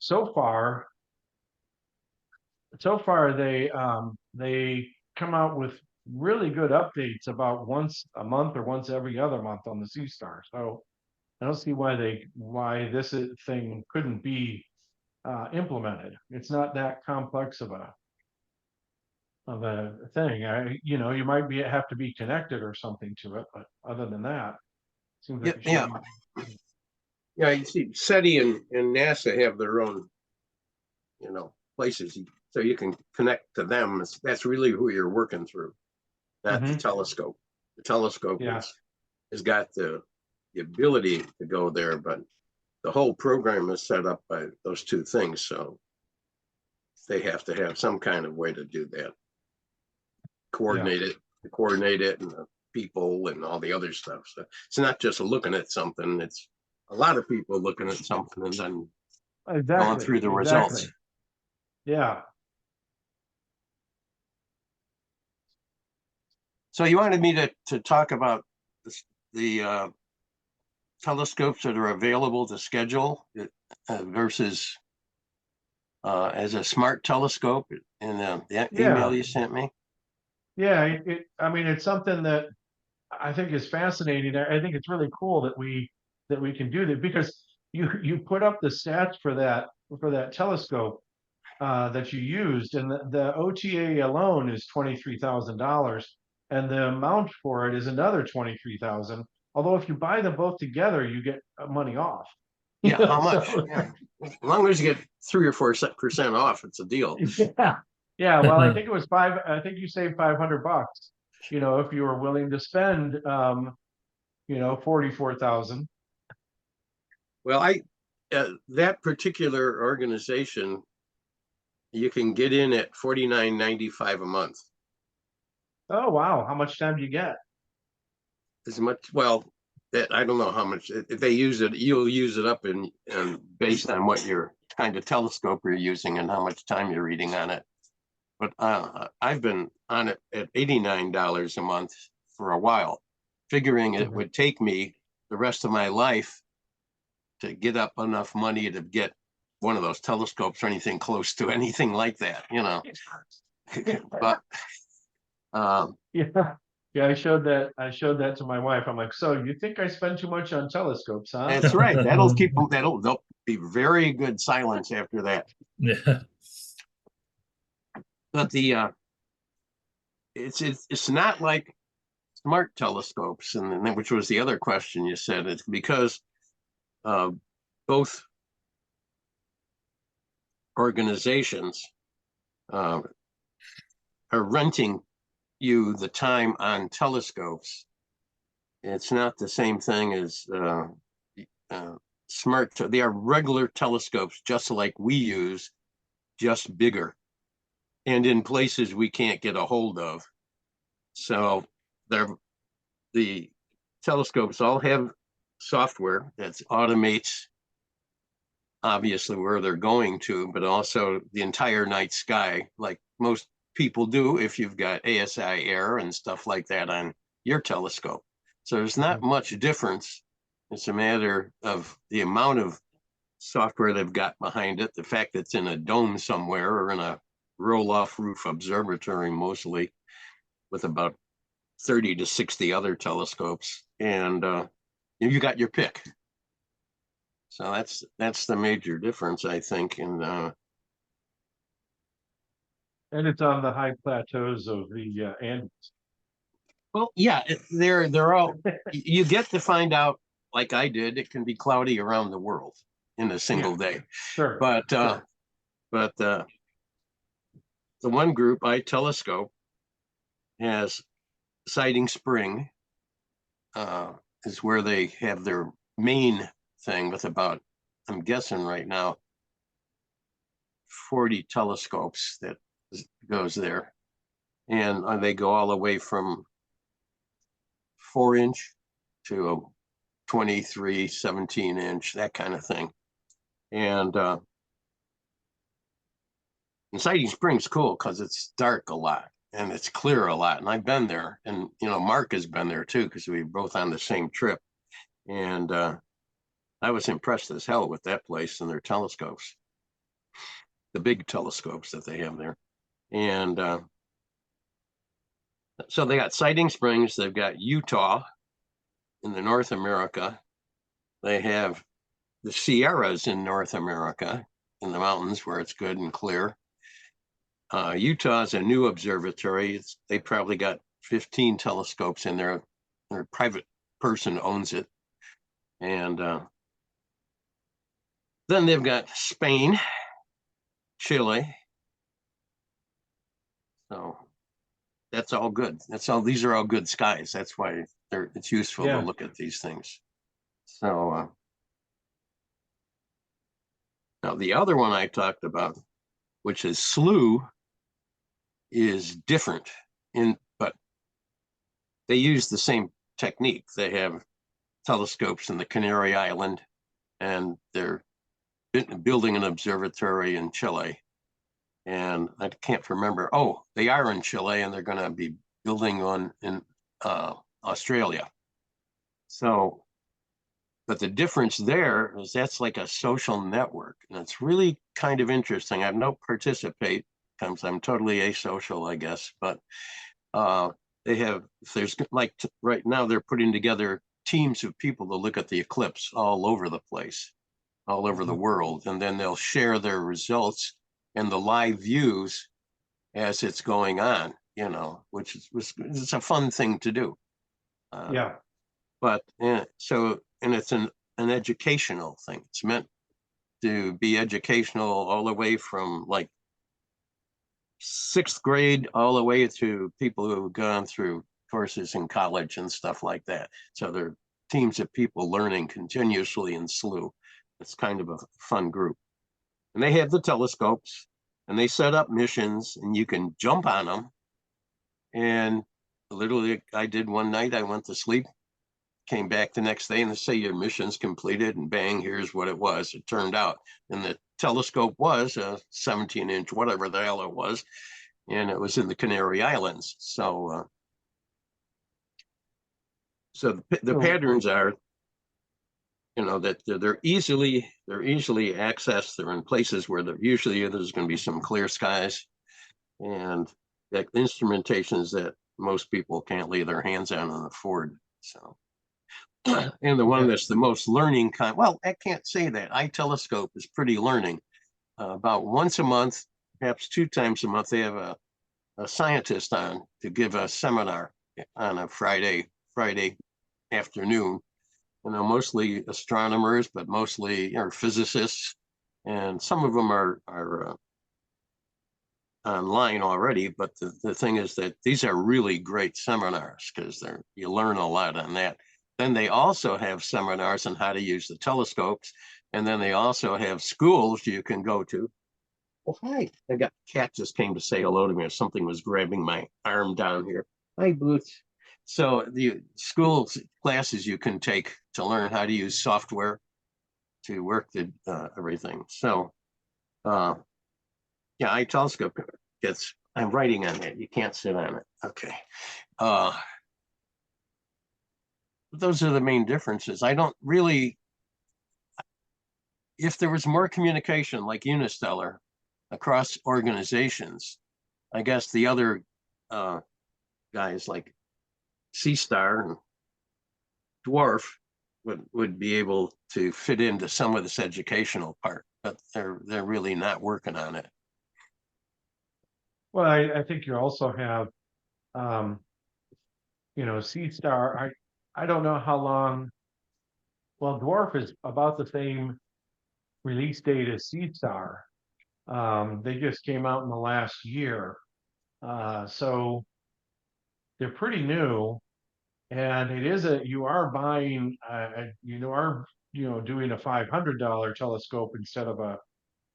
so far they come out with really good updates about once a month or once every other month on the Sea Star. So I don't see why this thing couldn't be implemented. It's not that complex of a thing. You might have to be connected or something to it, but other than that, seems Yeah, like it should yeah, be. yeah. You see, SETI and NASA have their own, places, so you can connect to them. That's really who you're working through, not the Hmm. telescope. The telescope Yeah, has got the ability to go there, but the whole program is set up by those two things. So they have to have some kind of way to do that, yeah, coordinate it, and the people and all the other stuff. So it's not just looking at something; it's a lot of people looking at something and then going exactly, through the exactly. results. Yeah. So you wanted me to talk about the telescopes that are available to schedule versus as a smart telescope in the email Yeah, you sent me. yeah. I mean, it's something that I think is fascinating. I think it's really cool that we can do that because you put up the stats for that telescope that you used, and the OTA alone is $23,000, and the amount for it is another 23,000. Although if you buy them both together, you get money off. Yeah, how much? So Yeah, as long as you get 3 or 4% off, it's a deal. yeah, yeah. Well, I think it was five. I think you saved $500. If you were willing to spend, 44,000. Well, that particular organization, you can get in at $49.95 a month. Oh wow, how much time do you get? As much, well, that I don't know how much if they use it. You'll use it up and based on what your kind of telescope you're using and how much time you're reading on it. But I've been on it at $89 a month for a while, figuring it Mhm. would take me the rest of my life to get up enough money to get one of those telescopes or anything close to anything like that. But Yeah, yeah. I showed that to my wife. I'm like, so you think I spend too much on telescopes, huh? that's right. That'll keep them. They'll be very good silence after that. Yeah. But it's not like smart telescopes, and which was the other question you said. It's because uh, both organizations uh, are renting you the time on telescopes. It's not the same thing as smart. They are regular telescopes, just like we use, just bigger, and in places we can't get a hold of. So the telescopes all have software that automates obviously where they're going to, but also the entire night sky, like most people do if you've got ASI air and stuff like that on your telescope. So there's not much difference. It's a matter of the amount of software they've got behind it, the fact that it's in a dome somewhere or in a roll-off roof observatory mostly, with about 30 to 60 other telescopes, and you got your pick. So that's the major difference, I think. And And it's on the high plateaus of the Andes. well, yeah, they're all. You get to find out, like I did, it can be cloudy around the world in a Yeah, single day. sure, But sure. the one group, iTelescope, has Sighting Spring, is where they have their main thing with about, I'm guessing right now, 40 telescopes that goes there. And they go all the way from 4-inch to a 23, 17-inch, that kind of thing. And Sighting Spring's cool because it's dark a lot and it's clear a lot. And I've been there, and Mark has been there too because we were both on the same trip. And I was impressed as hell with that place and their telescopes. the big telescopes that they have there. And so they got Sighting Springs, they've got Utah in the North America. They have the Sierras in North America, in the mountains where it's good and clear. Utah is a new observatory. They probably got 15 telescopes in there. Their private person owns it. And then they've got Spain, Chile. So that's all good. These are all good skies. That's why it's useful to look at these things. So now the other one I talked about, which is SLU, is different but they use the same technique. They have telescopes in the Canary Island, and they're building an observatory in Chile. And I can't remember. Oh, they are in Chile, and they're going to be building one in Australia. So, but the difference there is that's like a social network, and it's really kind of interesting. I've no participate because I'm totally asocial, I guess. But they have, there's like right now they're putting together teams of people to look at the eclipse all over the place, all over the world, and then they'll share their results and the live views as it's going on, you know, which is it's a fun thing to do. But so, and it's an educational thing. It's meant to be educational all the way from like 6th grade all the way to people who have gone through courses in college and stuff like that. So they're teams of people learning continuously in SLU. It's kind of a fun group. And they have the telescopes, and they set up missions, and you can jump on them. And literally, I did one night, I went to sleep, came back the next day, and they say your mission's completed, and bang, here's what it was. It turned out. And the telescope was a 17-inch, whatever the hell it was, and it was in the Canary Islands. So, the patterns are, you know, that they're easily accessed. They're in places where there's going to be some clear skies, and that instrumentations that most people can't lay their hands on and afford. So, and the one that's the most learning kind, well, I can't say that. iTelescope is pretty learning. About once a month, perhaps 2 times a month, they have a scientist on to give a seminar on a Friday afternoon. You know, mostly astronomers, but mostly physicists, and some of them are online already. But the thing is that these are really great seminars because you learn a lot on that. Then they also have seminars on how to use the telescopes, and then they also have schools you can go to. Oh, hi! I got cat just came to say hello to me, or something was grabbing my arm down here. Hi, Boots. So the school classes you can take to learn how to use software to work everything. So, yeah, iTelescope I'm writing on it. You can't sit on it. Okay. Those are the main differences. I don't really, if there was more communication like Unistellar across organizations, I guess the other guys like C-Star and Dwarf would be able to fit into some of this educational part, but they're really not working on it. Well, I think you also have, C-Star. I don't know how long. Well, Dwarf is about the same release date as C-Star. They just came out in the last year, so they're pretty new. And it is you are buying, doing a $500 telescope instead of a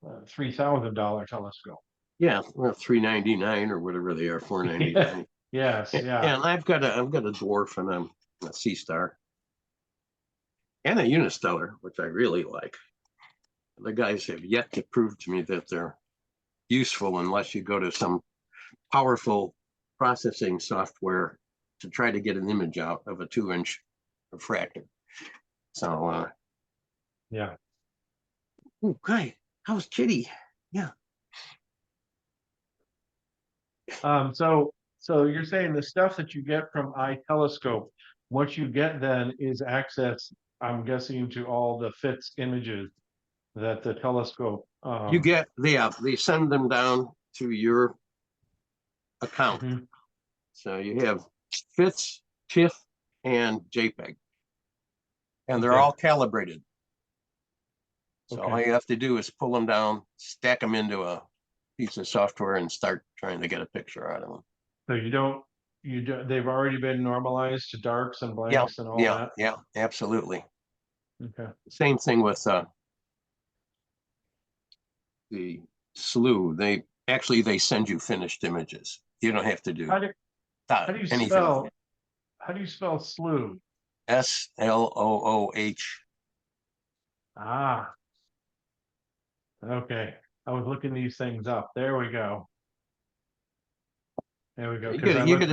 $3,000 telescope. Yeah, well, $399 or whatever they are, $499. Yes, yeah. And I've got a Dwarf and a C-Star and a Unistellar, which I really like. The guys have yet to prove to me that they're useful unless you go to some powerful processing software to try to get an image out of a 2-inch refractor. So, yeah. Okay. How's Kitty? Yeah. So you're saying the stuff that you get from iTelescope, what you get then is access, I'm guessing, to all the FITS images that the telescope, You get, they send them down to your account. mhm, So you have FITS, TIFF, and JPEG, and they're okay, all calibrated. So all okay. you have to do is pull them down, stack them into a piece of software, and start trying to get a picture out of them. So they've already been normalized to darks and Yeah, blanks and all yeah, that. yeah, absolutely. Okay. Same thing with the slew. They send you finished images. You don't have to do How do, how do you anything with spell, it. how do you spell slew? SLOOH. Ah, okay. I was looking these things up. There we go. There we go. You Because get I you get looked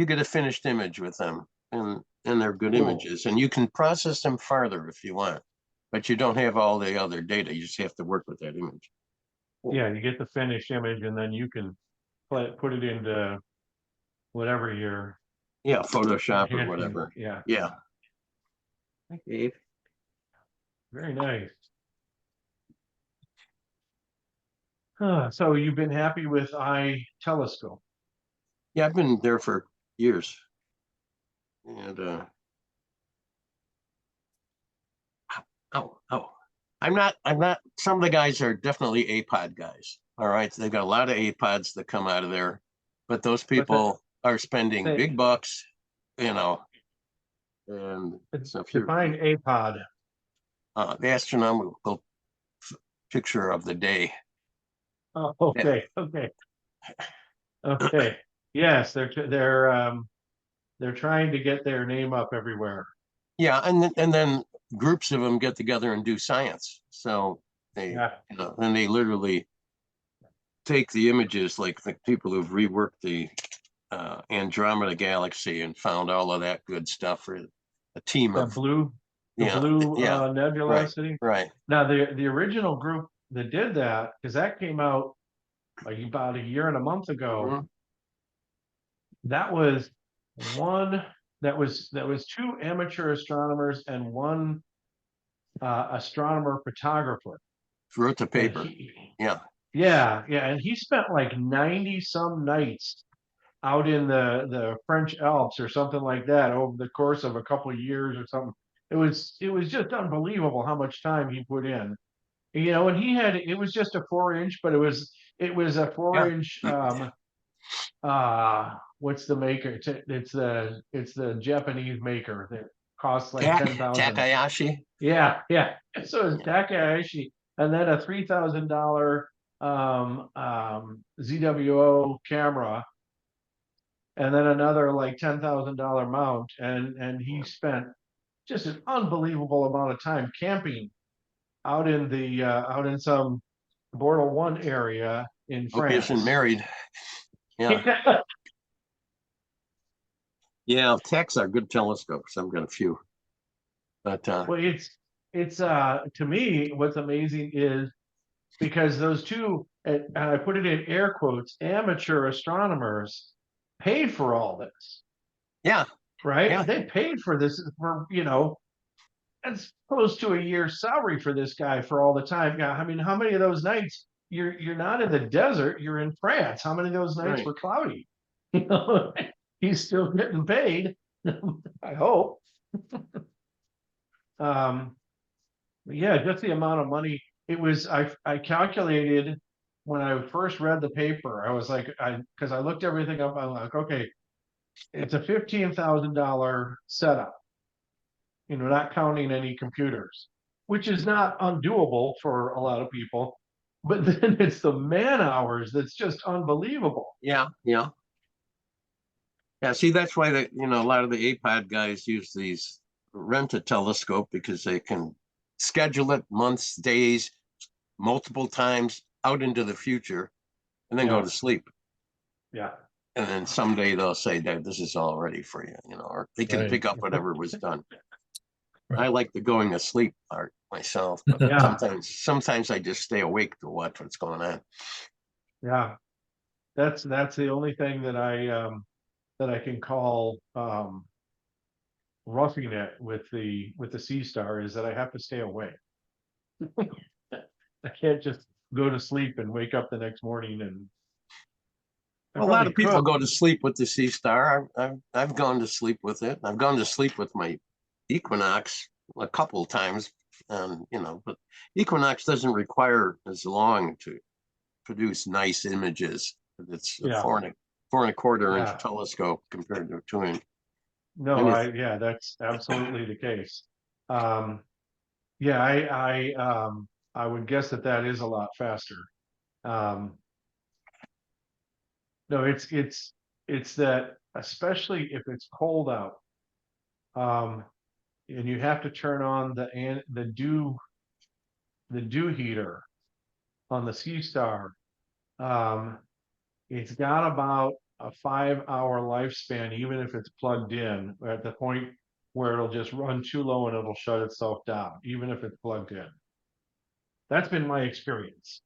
a up, finished image with them, and they're good cool. images, and you can process them farther if you want, but you don't have all the other data. You just have to work with that image. Yeah, you get the finished image and then you can put it into whatever you're Yeah, Photoshop or enhancing. whatever. Yeah, Yeah. Okay. very nice. So you've been happy with iTelescope? Yeah, I've been there for years, and oh, I'm not. Some of the guys are definitely APOD guys. All right, they've got a lot of APODs that come out of there, but those But that people are spending they big bucks, you know. And so if you're define APOD. the astronomical picture of the day, Oh, yeah, okay, okay, okay. Yes, they're trying to get their name up everywhere. yeah, and then groups of them get together and do science. So Yeah, then they literally take the images, like the people who've reworked the Andromeda galaxy and found all of that good stuff for a team that of, blue, the yeah, blue yeah, nebula right, city. right. Now the original group that did that, because that came out like about a year and a month ago. Mhm. That was one that was two amateur astronomers and one astronomer photographer. Wrote the And paper. Yeah. yeah, and he spent like 90 some nights out in the French Alps or something like that over the course of a couple of years or something. It was just unbelievable how much time he put in. And it was just a 4 inch, but it was a four Yeah. inch what's the maker? It's the Japanese maker that costs like 10,000. Takayashi. Yeah, yeah. So it's Takahashi, and then a $3,000 ZWO camera, and then another like $10,000 mount, and he spent just an unbelievable amount of time camping out in some Bordeaux One area in Hope he isn't France. married. Yeah. Yeah. Techs are good telescopes. I've got a few, but Well, it's to me, what's amazing is because those two, and I put it in air quotes, amateur astronomers paid for all this, yeah, right? yeah, They paid for this for it's close to a year's salary for this guy for all the time. Yeah, I mean, how many of those nights you're not in the desert, you're in France. How many of those nights right. were cloudy? You know, he's still getting paid, I hope. Um, Yeah, just the amount of money. I calculated when I first read the paper, I was like, because I looked everything up, I'm like, okay, it's a $15,000 setup, not counting any computers, which is not undoable for a lot of people. But then it's the man hours that's just unbelievable. Yeah, yeah. Yeah, see, that's why a lot of the APOD guys use these rent a telescope because they can schedule it months, days, multiple times out into the future, and then go Yeah, to sleep. yeah, And then someday they'll say that this is all ready for you, or they can right. pick up whatever was done. I like the going to sleep part myself, but Yeah, sometimes I just stay awake to watch what's going on. yeah. that's the only thing that I can call roughing it with the Sea Star is that I have to stay away. I can't just go to sleep and wake up the next morning and I A lot probably of people could. go to sleep with the Sea Star. I've gone to sleep with it. I've gone to sleep with my Equinox a couple of times, but Equinox doesn't require as long to produce nice images. It's a Yeah, 4.25 inch yeah. telescope compared to a 2 inch. No, And it's yeah, that's absolutely the case. Um, yeah, I would guess that that is a lot faster. Um, no, it's that especially if it's cold out, um, and you have to turn on the dew heater on the Sea Star. Um, it's got about a 5 hour lifespan, even if it's plugged in, at the point where it'll just run too low and it'll shut itself down, even if it's plugged in. That's been my experience.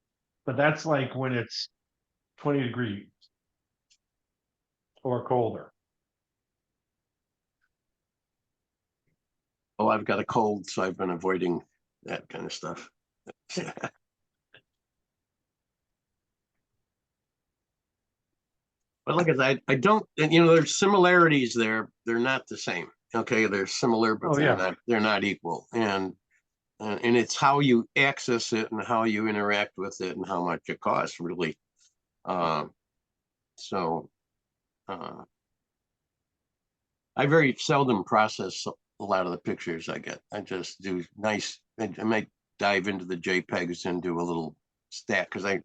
But that's like when it's 20 degrees or colder. oh, I've got a cold, so I've been avoiding that kind of stuff. But like I said, I don't, and there's similarities there. They're not the same. Okay, they're similar, but Oh yeah. they're not equal. And it's how you access it and how you interact with it and how much it costs, really. Um, so uh, I very seldom process a lot of the pictures I get. I just do nice. I might dive into the JPEGs and do a little stack because and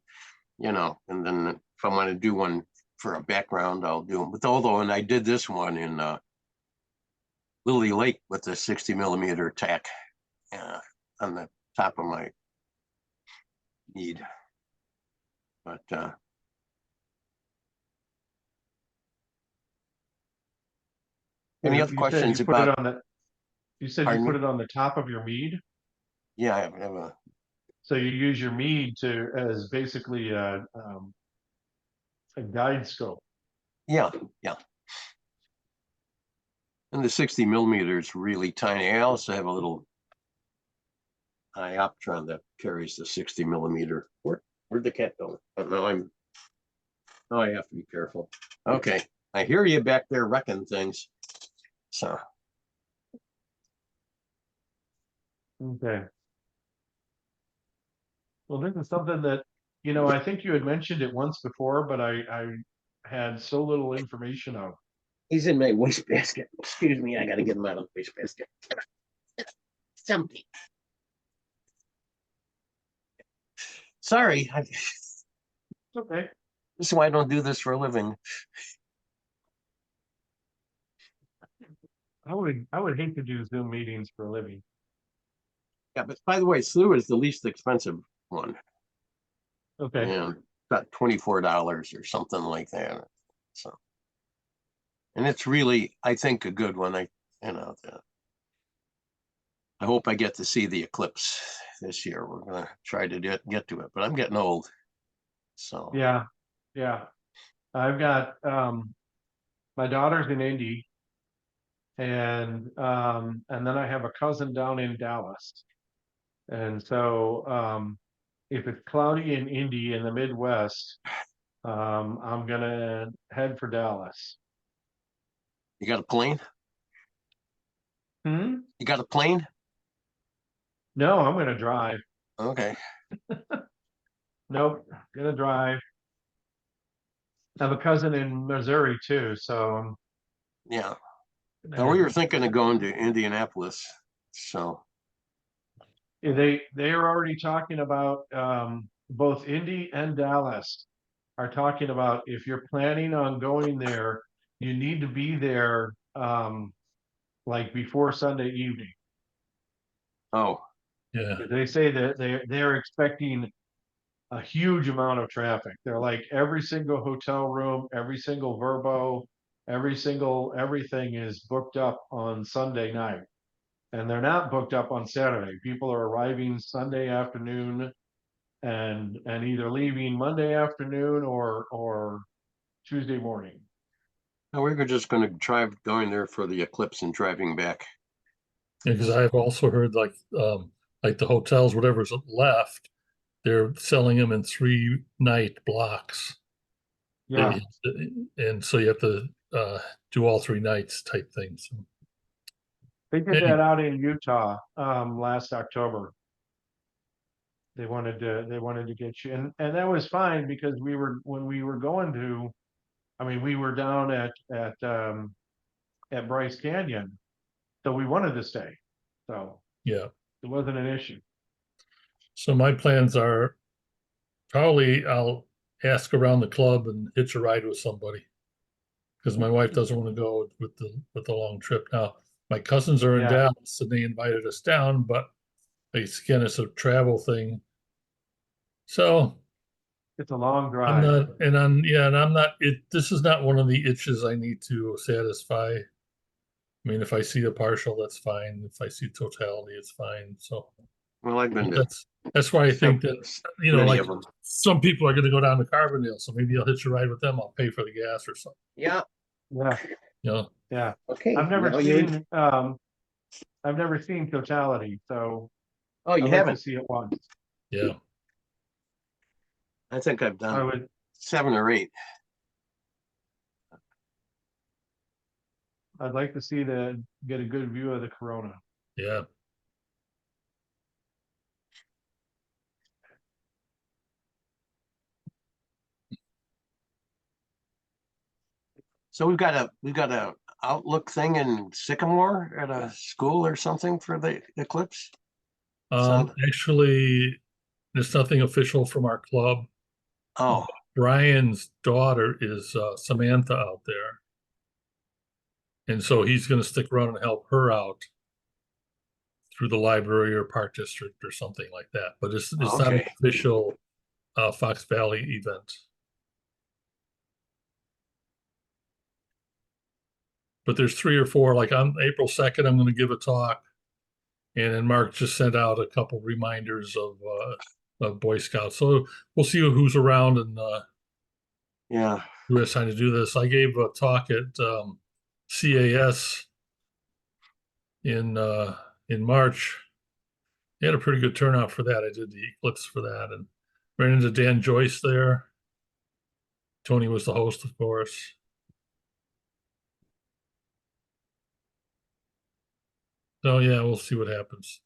then if I want to do one for a background, I'll do them. But and I did this one in Lily Lake with the 60 millimeter tack on the top of my need. But any other You said questions you put it about? on the you said you Pardon put me? it on the top of your mead. Yeah, I have a. So you use your mead to as basically a guide scope. Yeah, yeah. And the 60 millimeter is really tiny. I also have a little dioptron that carries the 60 millimeter. Where'd the cat go? Oh, no, I have to be careful. Okay, I hear you back there wrecking things. So Okay. Well, this is something that, I think you had mentioned it once before, but I had so little information of. he's in my wastebasket. Excuse me, I got to get him out of the wastebasket. Something. Sorry, Okay. this is why I don't do this for a living. I would hate to do Zoom meetings for a living. Yeah, but by the way, Slew is the least expensive one. Okay. And about $24 or something like that. So, and it's really, I think, a good one. You know, I hope I get to see the eclipse this year. We're gonna try to get to it, but I'm getting old. So, Yeah. Yeah. I've got my daughter's in Indy and then I have a cousin down in Dallas. And so if it's cloudy in Indy in the Midwest, I'm gonna head for Dallas. you got a plane? Hmm? You got a plane? No, I'm gonna drive. Okay. Nope, gonna drive. I have a cousin in Missouri too, so I'm Yeah. gonna And we head. were thinking of going to Indianapolis. So, They are already talking about both Indy and Dallas are talking about if you're planning on going there, you need to be there like before Sunday evening. oh, Yeah. They say that they're expecting a huge amount of traffic. They're like every single hotel room, every single Verbo, every single everything is booked up on Sunday night. And they're not booked up on Saturday. People are arriving Sunday afternoon and either leaving Monday afternoon or Tuesday morning. No, we were just gonna drive going there for the eclipse and driving back. Because I've also heard like the hotels, whatever's left, they're selling them in 3-night blocks. Yeah, And so you have to do all 3 nights type thing. So they did that out in Utah last October. They wanted to get you, and that was fine because when we were going to, I mean, we were down at Bryce Canyon, so we wanted to stay. So yeah. it wasn't an issue. So my plans are probably I'll ask around the club and hitch a ride with somebody. Because my wife doesn't want to go with the long trip. Now, my cousins are in Yeah. Dallas and they invited us down, but again, it's a travel thing. So It's a long I'm drive. not, and I'm, yeah, and I'm not, this is not one of the itches I need to satisfy. I mean, if I see a partial, that's fine. If I see totality, it's fine. So Well, I've been to that's why I think that, many like of them. some people are going to go down to Carbondale. So maybe I'll hitch a ride with them. I'll pay for the gas or something, Yeah, Yeah, you know? yeah. okay. I've never now you're- seen totality, so Oh, you I'd like to haven't? see it once. Yeah. I think I've I done would 7 or 8. I'd like to get a good view of the corona. Yeah. So we've got a outlook thing in Sycamore at a school or something for the eclipse. Actually, there's nothing official from our club. Oh, Brian's daughter is Samantha out there. And so he's going to stick around and help her out through the library or park district or something like that. But it's not an okay. official Fox Valley event. But there's 3 or 4, like on April 2nd, I'm going to give a talk. And then Mark just sent out a couple reminders of Boy Scouts. So we'll see who's around and Yeah. who has time to do this. I gave a talk at CAS in March. They had a pretty good turnout for that. I did the eclipse for that and ran into Dan Joyce there. Tony was the host, of course. So yeah, we'll see what happens.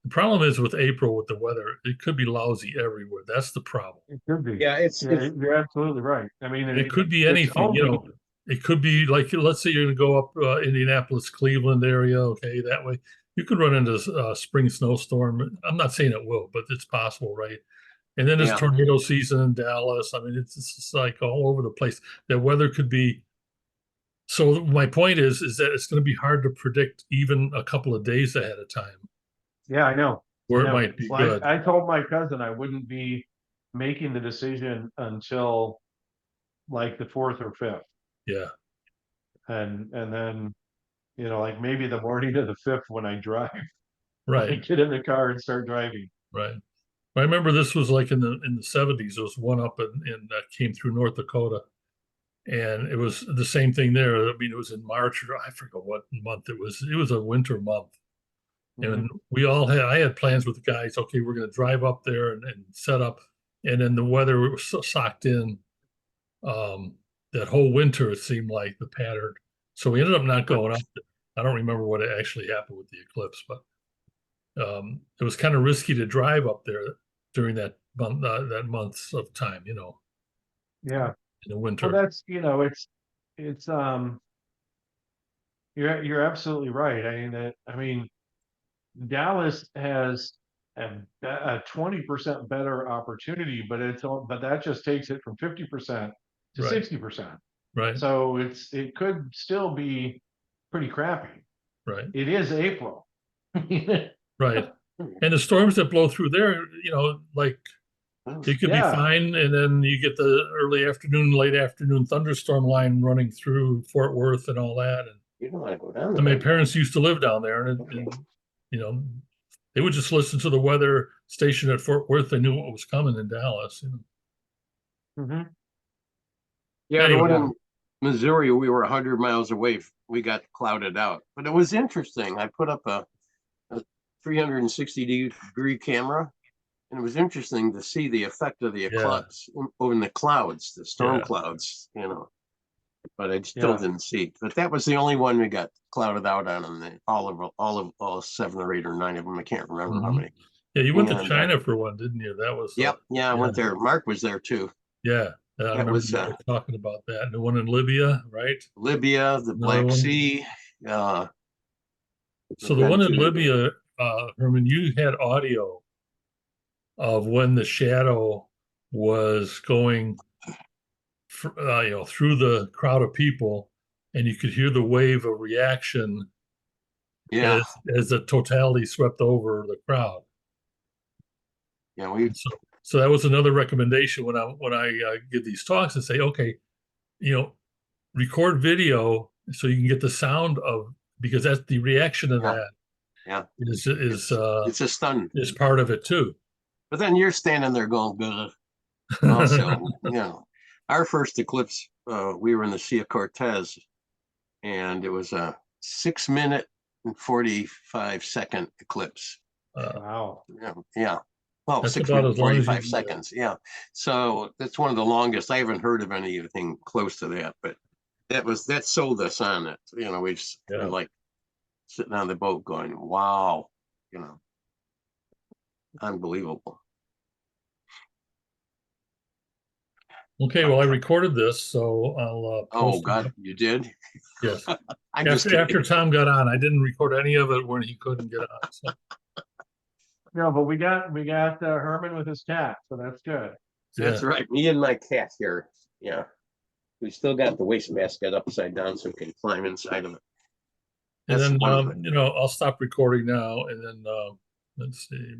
The problem is with April with the weather, it could be lousy everywhere. That's the problem. It could be. Yeah, it's You're absolutely right. I mean, It could be it's anything, you only- know. It could be like, let's say you're going to go up Indianapolis, Cleveland area. Okay, that way you could run into a spring snowstorm. I'm not saying it will, but it's possible, right? And then there's Yeah. tornado season in Dallas. I mean, it's just like all over the place. The weather could be. So my point is that it's going to be hard to predict even a couple of days ahead of time Yeah, I know. where I it know. might be Well, good. I told my cousin I wouldn't be making the decision until like the 4th or 5th. Yeah, And then, like maybe the morning of the 5th when I drive, when I right, get in the car and start driving. right. I remember this was like in the 70s. There was one up in that came through North Dakota. And it was the same thing there. I mean, it was in March or I forget what month it was. It was a winter month. And I had plans with the guys. Okay, we're going to drive up there and set up. And then the weather was so socked in that whole winter, it seemed like the pattern. So we ended up not going up there. I don't remember what actually happened with the eclipse, but it was kind of risky to drive up there during that months of time, Yeah. in the Well, winter. that's, it's you're absolutely right. I mean, Dallas has a 20% better opportunity, but that just takes it from 50% to Right. 60%. Right, So it could still be pretty crappy. right. It is April. Right. And the storms that blow through there, like it could be Yeah. fine. And then you get the early afternoon, late afternoon thunderstorm line running through Fort Worth and all that. And You don't want to go down my there. parents used to live down there and, you know, they would just listen to the weather station at Fort Worth. They knew what was coming in Dallas. Mhm. Yeah, the one Anyway. in Missouri, we were 100 miles away. We got clouded out, but it was interesting. I put up a 360-degree camera, and it was interesting to see the effect of the Yeah, eclipse in the clouds, the storm yeah. clouds, but I still Yeah. didn't see it. But that was the only one we got clouded out on, and all 7 or 8 or 9 of them. I can't remember how Mhm. many. Yeah, you went to And China for one, didn't you? That was yep, yeah, I yeah, went there. Mark was there too. yeah. I That remember was you were talking about that. And the one in Libya, right? Libya, the Another Black one. Sea. Uh, So I've the been one in to Libya, Herman, you had audio of when the shadow was going, through the crowd of people, and you could hear the wave of reaction yeah, as the totality swept over the crowd. yeah, we And so that was another recommendation when I give these talks and say, okay, you know, record video so you can get the sound of, because that's the reaction of yeah, that yeah. is It's a stun. is part of it too. But then you're standing there going, good. Also, our first eclipse, we were in the Sea of Cortez, and it was a 6 minute and 45 second eclipse. Wow. Yeah. Well, That's six about minutes, as long as 45 you can get. seconds. Yeah. So that's one of the longest. I haven't heard of anything close to that, but that sold us on it. We just were Yeah. like sitting on the boat going, wow, you know, unbelievable. Okay, well, I recorded this, so I'll Oh post it God, up. you did? Yes. I'm just After kidding. Tom got on, I didn't record any of it when he couldn't get on. So No, but we got Herman with his cat, so that's good. That's yeah. right. Me and my cat here. Yeah. We still got the waste basket upside down so we can climb inside of it. And That's then one of the I'll stop recording now and then let's see.